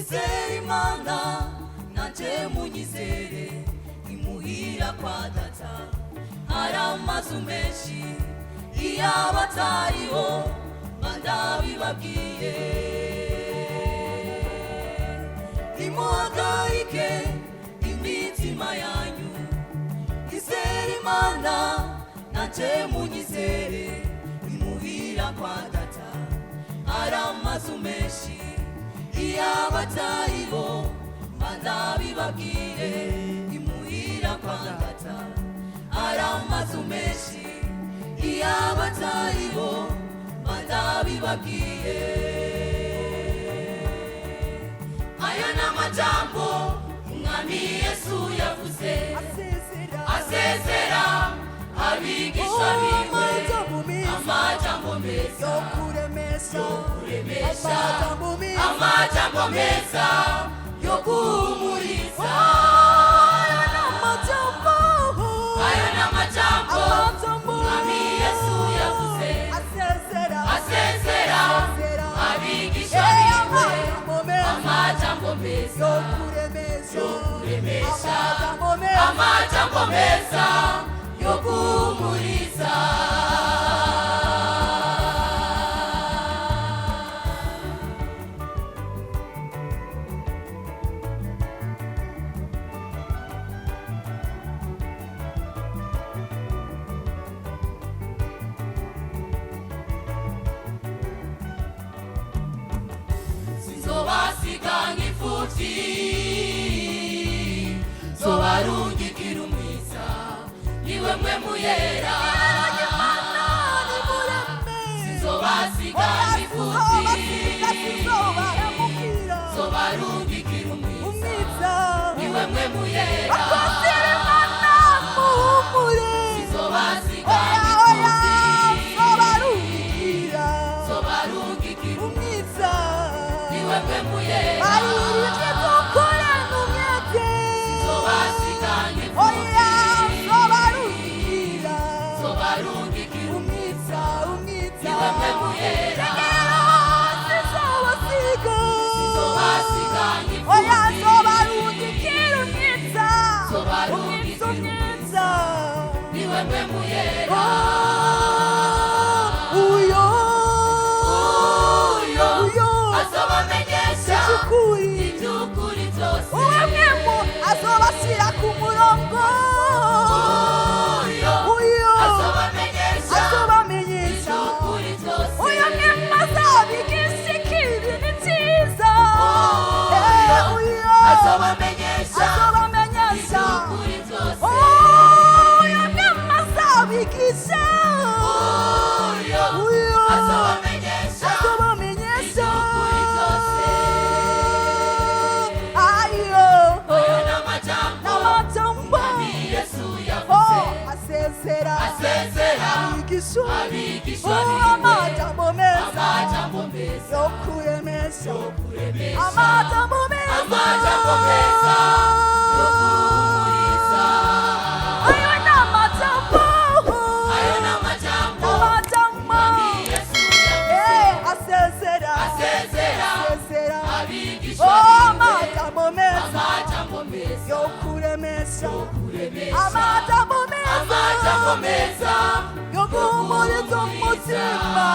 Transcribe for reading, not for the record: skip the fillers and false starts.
Izere Imana nanje munyizere imuhira kwa data hari amazu menshi iyaba atariho ndabibabwiye nimuhagarike imitima yanyu izere Imana nanje munyizere imuhira kwa data hari amazu menshi iyaba atariho ndabibabwiye imuhira kwa data hari amazu menshi iyaba atariho ndabibabwiye aya n'amajambo umwami Yesu yavuze asezera abigisha biwe amajambo meza yo kuremesha amajambo meza yo guhumuriza aya n'amajambo umwami Yesu yavuze asezera abigisha biwe amajambo meza yo kuremesha amajambo meza yo guhumuriza sinzobasiga nk'imfuvyi zobarungikira umwiza niwe mwe muyera sinzobasiga nk'imfuvyi zobarungikira umwiza niwe mwe muyera sinzobasiga nk'imfuvyi zobarungikira umwiza niwe mwe muyera azobashyira ku murongo azobamenyesha uyu mwema azabigisha ikibi n'icyiza azobamenyesha uyu mwema azabigisha azobamenyesha asezera abigisha amajambo meza yo kuremesha amajambo meza yo guhumuriza ayo n'amajambo Yesu yavuze asezera abigisha amajambo meza yo kuremesha amajambo meza yo guhumuriza umutima